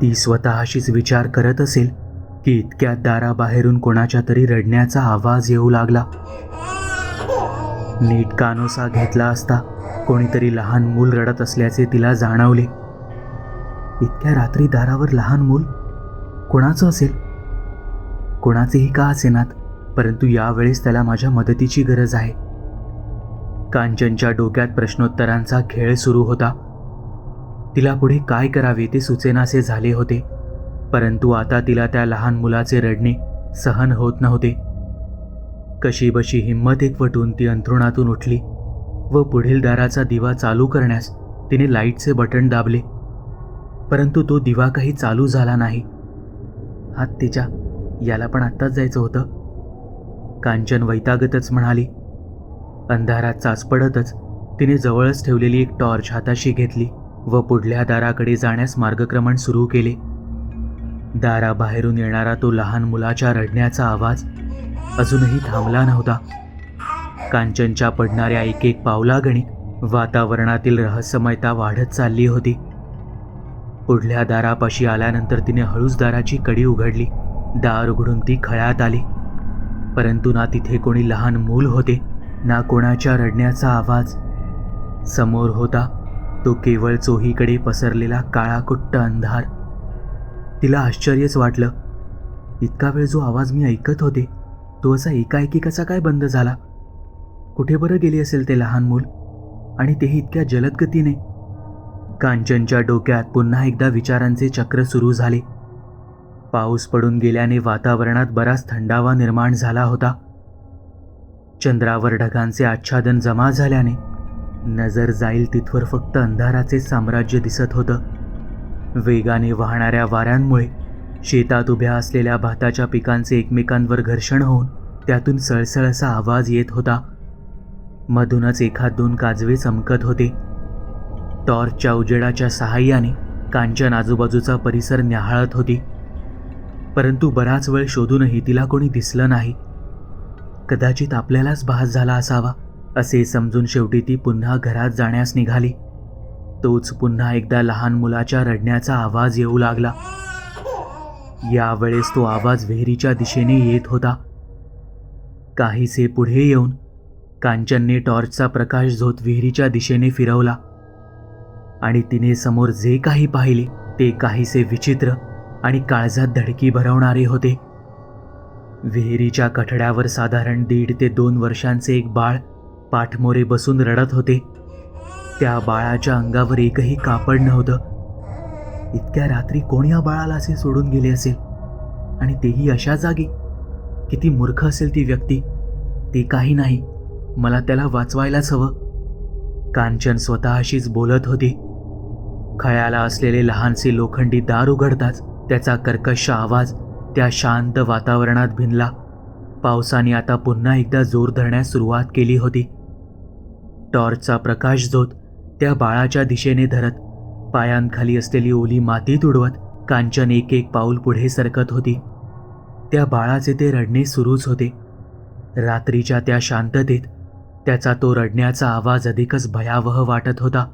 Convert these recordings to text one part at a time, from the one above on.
ती स्वतःशीच विचार करत असेल की इतक्यात दाराबाहेरून कोणाच्या तरी रडण्याचा आवाज येऊ लागला. नीट कानोसा घेतला असता कोणीतरी लहान मूल रडत असल्याचे तिला जाणवले. इतक्या रात्री दारावर लहान मूल कोणाचं असेल? कोणाचेही का असेनात, परंतु यावेळेस त्याला माझ्या मदतीची गरज आहे. कांचनच्या डोक्यात प्रश्नोत्तरांचा खेळ सुरू होता. तिला पुढे काय करावे ते सुचेनासे झाले होते, परंतु आता तिला त्या लहान मुलाचे रडणे सहन होत नव्हते. कशीबशी हिंमत एकवटून ती अंथरुणातून उठली व पुढील दाराचा दिवा चालू करण्यास तिने लाईटचे बटण दाबले, परंतु तो दिवा काही चालू झाला नाही. हात तिच्या, याला पण आत्ताच जायचं होतं, कांचन वैतागतच म्हणाली. अंधारात चाचपडतच तिने जवळच ठेवलेली एक टॉर्च हाताशी घेतली व पुढल्या दाराकडे जाण्यास मार्गक्रमण सुरू केले. दाराबाहेरून येणारा तो लहान मुलाच्या रडण्याचा आवाज अजूनही थांबला नव्हता. कांचनच्या पडणाऱ्या एक एक पावलागणिक वातावरणातील रहस्यमयता वाढत चालली होती. पुढल्या दारापाशी आल्यानंतर तिने हळूच दाराची कडी उघडली. दार उघडून ती खळ्यात आली, परंतु ना तिथे कोणी लहान मूल होते ना कोणाच्या रडण्याचा आवाज. समोर होता तो केवळ चोहीकडे पसरलेला काळाकुट्ट अंधार. तिला आश्चर्यच वाटलं. इतका वेळ जो आवाज मी ऐकत होते तो असा एकाएकी कसा काय बंद झाला? कुठे बरं गेली असेल ते लहान मूल, आणि तेही इतक्या जलद गतीने? कांचनच्या डोक्यात पुन्हा एकदा विचारांचे चक्र सुरू झाले. पाऊस पडून गेल्याने वातावरणात बराच थंडावा निर्माण झाला होता. चंद्रावर ढगांचे आच्छादन जमा झाल्याने नजर जाईल तिथवर फक्त अंधाराचे साम्राज्य दिसत होतं. वेगाने वाहणाऱ्या वाऱ्यांमुळे शेतात उभ्या असलेल्या भाताच्या पिकांचे एकमेकांवर घर्षण होऊन त्यातून सळसळ असा आवाज येत होता. मधूनच एखाद दोन काजवे चमकत होते. टॉर्चच्या उजेडाच्या सहाय्याने कांचन आजूबाजूचा परिसर न्याहाळत होती, परंतु बराच वेळ शोधूनही तिला कोणी दिसलं नाही. कदाचित आपल्यालाच भास झाला असावा असे समजून शेवटी ती पुन्हा घरात जाण्यास निघाली. तोच पुन्हा एकदा लहान मुलाच्या रडण्याचा आवाज येऊ लागला. यावेळेस तो आवाज विहिरीच्या दिशेने येत होता. काहीसे पुढे येऊन कांचनने टॉर्चचा प्रकाश झोत विहिरीच्या दिशेने फिरवला आणि तिने समोर जे काही पाहिले ते काहीसे विचित्र आणि काळजात धडकी भरवणारे होते. विहिरीच्या कठड्यावर साधारण 1.5 ते 2 वर्षांचे एक बाळ पाठमोरे बसून रडत होते. त्या बाळाच्या अंगावर एकही कापड नव्हतं. इतक्या रात्री कोण या बाळाला असे सोडून गेले असेल, आणि तेही अशा जागी? किती मूर्ख असेल ती व्यक्ती. ते काही नाही, मला त्याला वाचवायलाच हवं, कांचन स्वतःशीच बोलत होती. खळ्याला असलेले लहानसे लोखंडी दार उघडताच त्याचा कर्कश आवाज त्या शांत वातावरणात भिनला. पावसाने आता पुन्हा एकदा जोर धरण्यास सुरुवात केली होती. टॉर्चचा प्रकाश झोत त्या बाळाच्या दिशेने धरत पायांखाली असलेली ओली माती तुडवत कांचन एक एक पाऊल पुढे सरकत होती. त्या बाळाचे ते रडणे सुरूच होते. रात्रीच्या त्या शांततेत त्याचा तो रडण्याचा आवाज अधिकच भयावह वाटत होता.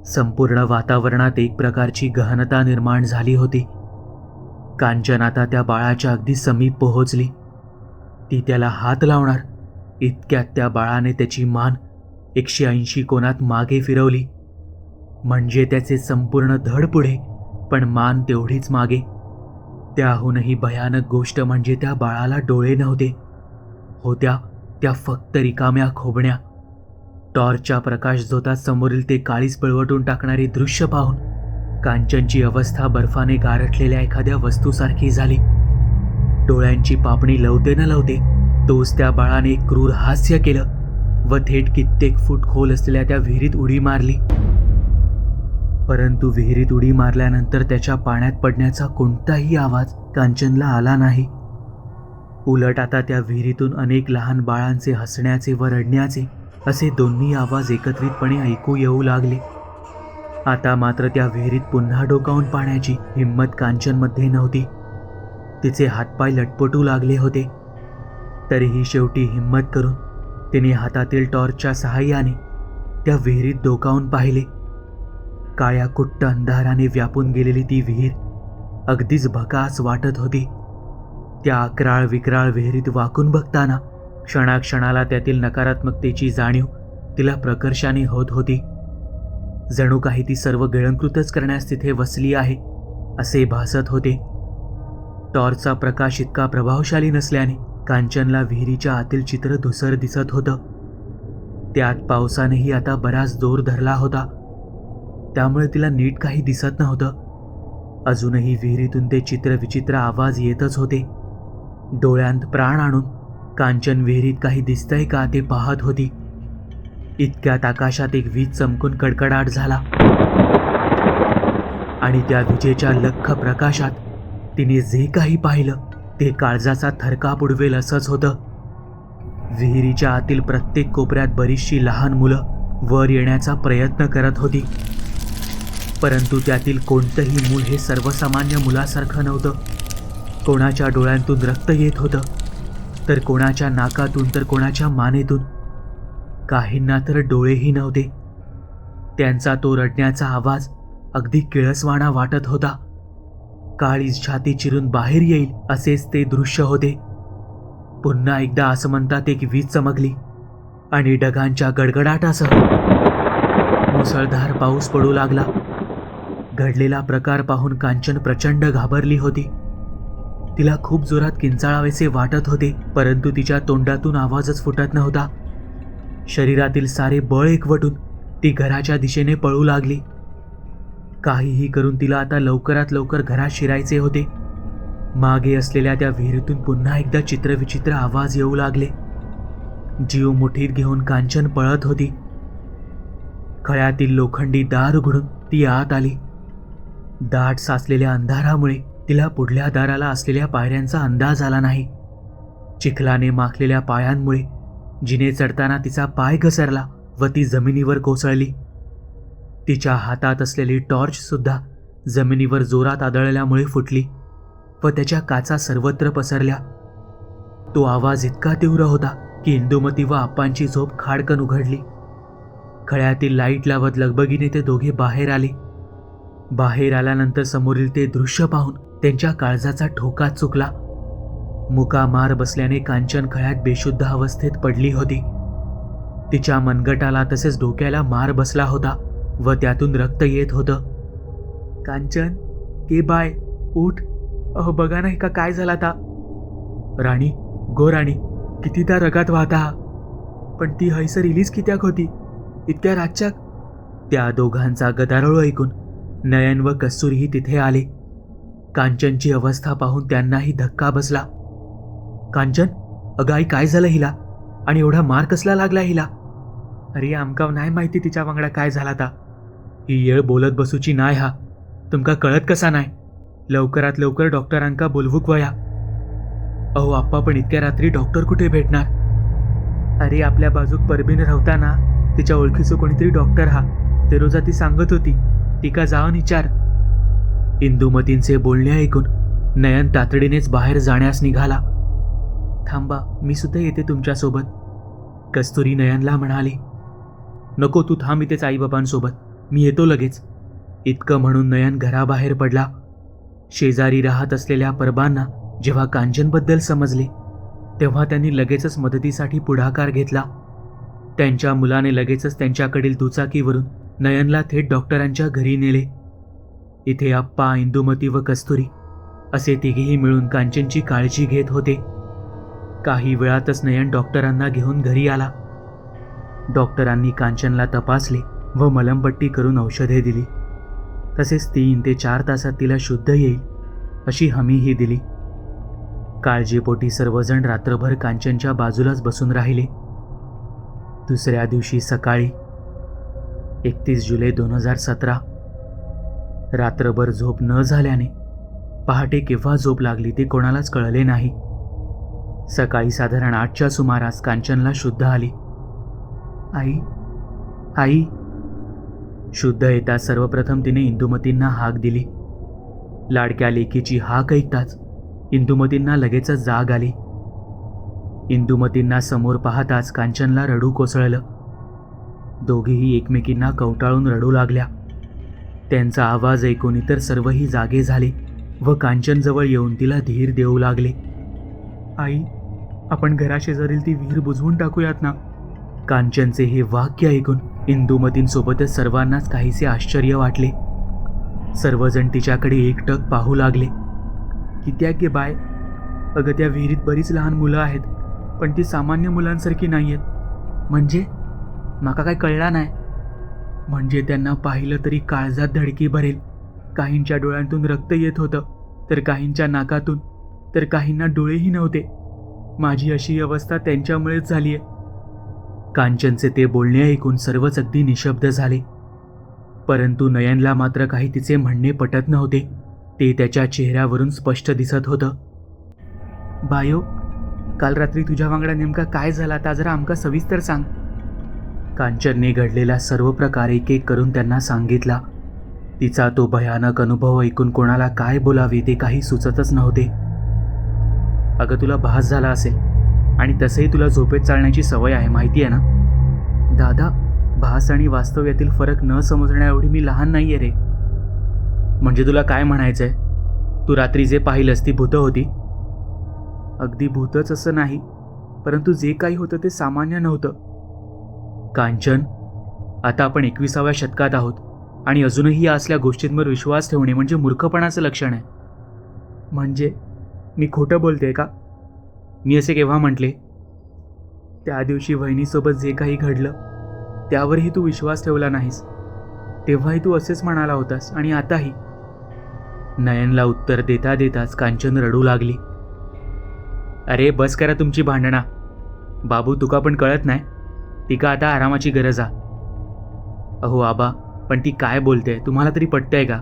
संपूर्ण वातावरणात एक प्रकारची गहनता निर्माण झाली होती. कांचन आता त्या बाळाच्या अगदी समीप पोहोचली. ती त्याला हात लावणार इतक्यात त्या बाळाने त्याची मान 180 कोनात मागे फिरवली. म्हणजे त्याचे संपूर्ण धड पुढे, पण मान तेवढीच मागे. त्याहूनही भयानक गोष्ट म्हणजे त्या बाळाला डोळे नव्हते. होत्या त्या फक्त रिकाम्या खोबण्या. टॉर्चच्या प्रकाश झोतात समोरील ते काळीज पिळवटून टाकणारे दृश्य पाहून कांचनची अवस्था बर्फाने गारठलेल्या एखाद्या वस्तूसारखी झाली. डोळ्यांची पापणी लवते न लवते तोच त्या बाळाने एक क्रूर हास्य केलं व थेट कित्येक फूट खोल असलेल्या त्या विहिरीत उडी मारली. परंतु विहिरीत उडी मारल्यानंतर त्याच्या पाण्यात पडण्याचा कोणताही आवाज कांचनला आला नाही. उलट आता त्या विहिरीतून अनेक लहान बाळांचे हसण्याचे व रडण्याचे असे दोन्ही आवाज एकत्रितपणे ऐकू येऊ लागले. आता मात्र त्या विहिरीत पुन्हा डोकावून पाहण्याची हिंमत कांचनमध्ये नव्हती. तिचे हातपाय लटपटू लागले होते. तरीही शेवटी हिंमत करून तिने हातातील टॉर्चच्या सहाय्याने त्या विहिरीत डोकावून पाहिले. काळ्या कुट्ट अंधाराने व्यापून गेलेली ती विहीर अगदीच भकास वाटत होती. त्या अकराळ विक्राळ विहिरीत वाकून बघताना क्षणाक्षणाला त्यातील नकारात्मकतेची जाणीव तिला प्रकर्षाने होत होती. जणू काही ती सर्व गिळंकृतच करण्यास तिथे वसली आहे असे भासत होते. टॉर्चचा प्रकाश इतका प्रभावशाली नसल्याने कांचनला विहिरीच्या आतील चित्र धुसर दिसत होतं. त्यात पावसानेही आता बराच जोर धरला होता, त्यामुळे तिला नीट काही दिसत नव्हतं. अजूनही विहिरीतून ते चित्रविचित्र आवाज येतच होते. डोळ्यांत प्राण आणून कांचन विहिरीत काही दिसतंय का ते पाहत होती. इतक्यात आकाशात एक वीज चमकून कडकडाट झाला आणि त्या विजेच्या लख्ख प्रकाशात तिने जे काही पाहिलं ते काळजाचा थरकाप उडवेल असंच होतं. विहिरीच्या आतील प्रत्येक कोपऱ्यात बरीचशी लहान मुलं वर येण्याचा प्रयत्न करत होती, परंतु त्यातील कोणतंही मूल हे सर्वसामान्य मुलासारखं नव्हतं. कोणाच्या डोळ्यांतून रक्त येत होतं, तर कोणाच्या नाकातून, तर कोणाच्या मानेतून. काहींना तर डोळेही नव्हते. त्यांचा तो रडण्याचा आवाज अगदी किळसवाणा वाटत होता. काळीज छाती चिरून बाहेर येईल असेच ते दृश्य होते. पुन्हा एकदा आसमंतात एक वीज चमकली आणि ढगांच्या गडगडाटासह मुसळधार पाऊस पडू लागला. घडलेला प्रकार पाहून कांचन प्रचंड घाबरली होती. तिला खूप जोरात किंचाळावेसे वाटत होते, परंतु तिच्या तोंडातून आवाजच फुटत नव्हता. शरीरातील सारे बळ एकवटून ती घराच्या दिशेने पळू लागली. काहीही करून तिला आता लवकरात लवकर घरात शिरायचे होते. मागे असलेल्या त्या विहिरीतून पुन्हा एकदा चित्रविचित्र आवाज येऊ लागले. जीव मुठीत घेऊन कांचन पळत होती. खळ्यातील लोखंडी दार उघडून ती आत आली. दाट साचलेल्या अंधारामुळे तिला पुढल्या दाराला असलेल्या पायऱ्यांचा अंदाज आला नाही. चिखलाने माखलेल्या पायांमुळे जिने चढताना तिचा पाय घसरला व ती जमिनीवर कोसळली. तिच्या हातात असलेली टॉर्च सुद्धा जमिनीवर जोरात आदळल्यामुळे फुटली व त्याच्या काचा सर्वत्र पसरल्या. तो आवाज इतका तीव्र होता की इंदुमती व आप्पांची झोप खाडकन उघडली. खळ्यातील लाईट लावत लगबगीने ते दोघे बाहेर आले. बाहेर आल्यानंतर समोरील ते दृश्य पाहून त्यांच्या काळजाचा ठोका चुकला. मुका बसल्याने कांचन खळ्यात बेशुद्ध अवस्थेत पडली होती. तिच्या मनगटाला तसेच डोक्याला मार बसला होता व त्यातून रक्त येत होतं. कांचन, के बाय, उठ. अहो बघा नाही का काय झाला आता. राणी, गो राणी, कितीदा रगात वाहता. पण ती हैसर इलीच कित्याक होती इतक्या रातच्या. त्या दोघांचा गदारोळ ऐकून नयन व कस्तुरीही तिथे आले. कांचनची अवस्था पाहून त्यांनाही धक्का बसला. कांचन, अगं आई, काय झालं हिला आणि एवढा मार कसला लागला हिला. अरे आमका नाही माहिती तिच्या वांगडा काय झाला ता. ही येळ बोलत बसूची नाय हा, तुमका कळत कसा नाही. लवकरात लवकर डॉक्टरांका बोलवूक वया. अहो आप्पा, पण इतक्या रात्री डॉक्टर कुठे भेटणार. अरे आपल्या बाजूक परबीन राहताना तिच्या ओळखीचं कोणीतरी डॉक्टर हा, ते रोजा ती सांगत होती. तिका जाऊन विचार. इंदुमतींचे बोलणे ऐकून नयन तातडीनेच बाहेर जाण्यास निघाला. थांबा, मी सुद्धा येते तुमच्यासोबत, कस्तुरी नयनला म्हणाली. नको, तू थांब इथेच आईबाबांसोबत, मी येतो लगेच. इतकं म्हणून नयन घराबाहेर पडला. शेजारी राहत असलेल्या परबांना जेव्हा कांचनबद्दल समजले तेव्हा त्यांनी लगेचच मदतीसाठी पुढाकार घेतला. त्यांच्या मुलाने लगेचच त्यांच्याकडील दुचाकीवरून नयनला थेट डॉक्टरांच्या घरी नेले. इथे आप्पा, इंदुमती व कस्तुरी असे तिघेही मिळून कांचनची काळजी घेत होते. काही वेळातच नयन डॉक्टरांना घेऊन घरी आला. डॉक्टरांनी कांचनला तपासले व मलमपट्टी करून औषधे दिली. तसेच 3 ते 4 तासात तिला शुद्ध येईल अशी हमीही दिली. काळजीपोटी सर्वजण रात्रभर कांचनच्या बाजूलाच बसून राहिले. दुसऱ्या दिवशी सकाळी 31 जुलै 2017 रात्रभर झोप न झाल्याने पहाटे केव्हा झोप लागली ते कोणालाच कळले नाही. सकाळी साधारण 8च्या सुमारास कांचनला शुद्ध आली. आई, आई. शुद्ध येताच सर्वप्रथम तिने इंदुमतींना हाक दिली. लाडक्या लेकीची हाक ऐकताच इंदुमतींना लगेचच जाग आली. इंदुमतींना समोर पाहताच कांचनला रडू कोसळलं. दोघीही एकमेकींना कवटाळून रडू लागल्या. त्यांचा आवाज ऐकून इतर सर्वही जागे झाले व कांचनजवळ येऊन तिला धीर देऊ लागले. आई, आपण घराशेजारील ती विहीर बुजवून टाकूयात ना. कांचनचे हे वाक्य ऐकून इंदुमतींसोबतच सर्वांनाच काहीसे आश्चर्य वाटले. सर्वजण तिच्याकडे एकटक पाहू लागले. कित्याक गे बाय, अगं त्या विहिरीत बरीच लहान मुलं आहेत, पण ती सामान्य मुलांसारखी नाही आहेत. म्हणजे माका काय कळला नाही. म्हणजे त्यांना पाहिलं तरी काळजात धडकी भरेल. काहींच्या डोळ्यांतून रक्त येत होतं, तर काहींच्या नाकातून, तर काहींना डोळेही नव्हते. माझी अशी अवस्था त्यांच्यामुळेच झाली आहे. कांचनचे ते बोलणे ऐकून सर्वच अगदी निशब्द झाले. परंतु नयनला मात्र काही तिचे म्हणणे पटत नव्हते. ते त्याच्या चेहऱ्यावरून स्पष्ट दिसत होतं. बायो, काल रात्री तुझ्या वांगडा नेमका काय झाला ता जरा आमका सविस्तर सांग. कांचनने घडलेला सर्व प्रकार एक एक करून त्यांना सांगितला. तिचा तो भयानक अनुभव ऐकून कोणाला काय बोलावे ते काही सुचतच नव्हते. अगं, तुला भास झाला असेल, आणि तसंही तुला झोपेत चालण्याची सवय आहे, माहिती आहे ना. दादा, भास आणि वास्तव यातील फरक न समजण्या एवढी मी लहान नाही आहे रे. म्हणजे तुला काय म्हणायचंय? तू रात्री जे पाहिलंस ती भूतं होती? अगदी भूतच असं नाही, परंतु जे काही होतं ते सामान्य नव्हतं. कांचन, आता आपण 21व्या शतकात आहोत आणि अजूनही या असल्या गोष्टींवर विश्वास ठेवणे म्हणजे मूर्खपणाचं लक्षण आहे. म्हणजे मी खोटं बोलते का? मी असे केव्हा म्हटले? त्या दिवशी वहिनीसोबत जे काही घडलं त्यावरही तू विश्वास ठेवला नाहीस. तेव्हाही तू असेच म्हणाला होतास, आणि आताही. नयनला उत्तर देता देताच कांचन रडू लागली. अरे बस करा तुमची भांडणा. बाबू, तुका पण कळत नाही? तिका आता आरामाची गरज आहे. अहो आबा, पण ती काय बोलते तुम्हाला तरी पटतंय का?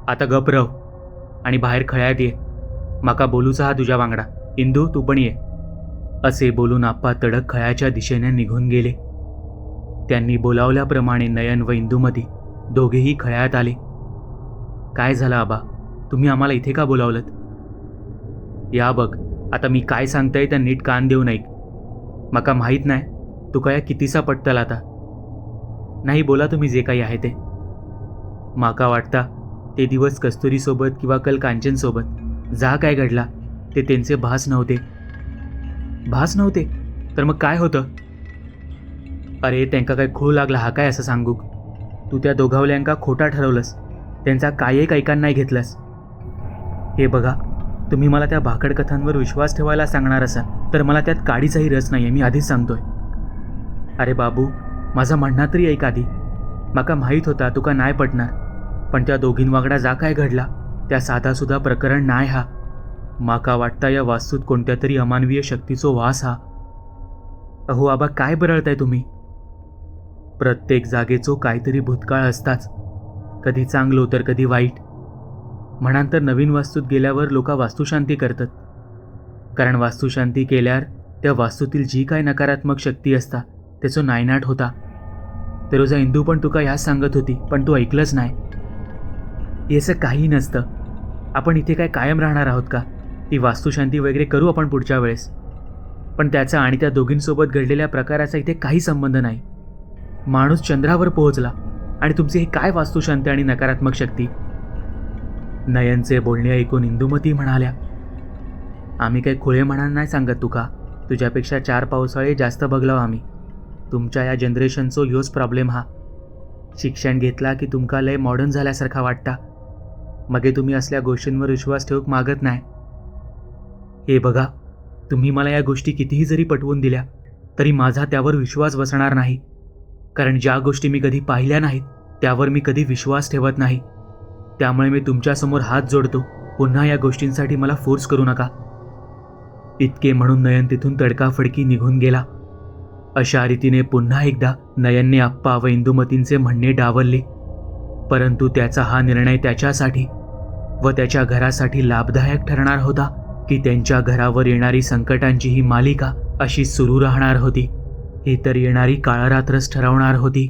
आता गप रव आणि बाहेर खळ्यात ये. माका बोलूचा हा तुझ्या वांगडा. इंदू, तू पण ये. असे बोलून आप्पा तडक खळ्याच्या दिशेने निघून गेले. त्यांनी बोलावल्याप्रमाणे नयन व इंदुमती दोघेही खळ्यात आले. काय झालं आबा, तुम्ही आम्हाला इथे का बोलावलत? या बघ, आता मी काय सांगताय त्या नीट कान देऊन ऐक. माका माहीत नाही तू काय कितीसा पटतल आता. नाही, बोला तुम्ही जे काही आहे ते. माका वाटता ते दिवस कस्तुरीसोबत किंवा कल कांचनसोबत जा काय घडला ते त्यांचे भास नव्हते. भास नव्हते तर मग काय होतं? अरे, त्यांका काय खूळ लागला हा काय असं सांगू? तू त्या दोघावल्यांका खोटा ठरवलंस, त्यांचा काय एक ऐकान नाही घेतलंस. हे बघा, तुम्ही मला त्या भाकड कथांवर विश्वास ठेवायला सांगणार असाल तर मला त्यात काडीचाही रस नाही आहे, मी आधीच सांगतोय. अरे बाबू, माझा म्हणणं तरी ऐक आधी. माका माहीत होता तुका नाही पटणार, पण त्या दोघींवागडा जा काय घडला त्या साधासुद्धा प्रकरण नाही हा. माका वाटता या वास्तूत कोणत्या तरी अमानवीय शक्तीचो वास हा. अहो आबा, काय बरळताय तुम्ही? प्रत्येक जागेचो काहीतरी भूतकाळ असताच, कधी चांगलो तर कधी वाईट. म्हणांतर नवीन वास्तूत गेल्यावर लोक वास्तुशांती करतात, कारण वास्तुशांती केल्यावर त्या वास्तूतील जी काय नकारात्मक शक्ती असता त्याचो नायनाट होता. तर रोजा इंदू पण तुका ह्याच सांगत होती, पण तू ऐकलंच नाही. याचं काही नसतं. आपण इथे काय कायम राहणार आहोत का? ती वास्तुशांती वगैरे करू आपण पुढच्या वेळेस, पण त्याचा आणि त्या दोघींसोबत घडलेल्या प्रकाराचा इथे काही संबंध नाही. माणूस चंद्रावर पोहोचला आणि तुमची हे काय वास्तुशांती आणि नकारात्मक शक्ती? नयनचे बोलणे ऐकून इंदुमती म्हणाल्या, आम्ही काही खुळे म्हणा नाही सांगत तुका. तुझ्यापेक्षा 4 पावसाळे जास्त बघलाव आम्ही. तुमच्या या जनरेशनचो ह्योच प्रॉब्लेम हा. शिक्षण घेतला की तुमका लय मॉडर्न झाल्यासारखा वाटता, मगे तुम्ही असल्या गोष्टींवर विश्वास ठेवूक मागत नाही. हे बघा, तुम्ही मला या गोष्टी कितीही जरी पटवून दिल्या तरी माझा त्यावर विश्वास बसणार नाही, कारण ज्या गोष्टी मी कधी पाहिल्या नाहीत त्यावर मी कधी विश्वास ठेवत नाही. त्यामुळे मी तुमच्यासमोर हात जोडतो, पुन्हा या गोष्टींसाठी मला फोर्स करू नका. इतके म्हणून नयन तिथून तडकाफडकी निघून गेला. अशा रीतीने पुन्हा एकदा नयनने आप्पा व इंदुमतींचे म्हणणे डावलले, परंतु त्याचा हा निर्णय त्याच्यासाठी व त्याच्या घरासाठी लाभदायक ठरणार होता की त्यांच्या घरावर येणारी संकटांची ही मालिका अशी सुरू राहणार होती, हे तर येणारी काळरात्रच ठरवणार होती.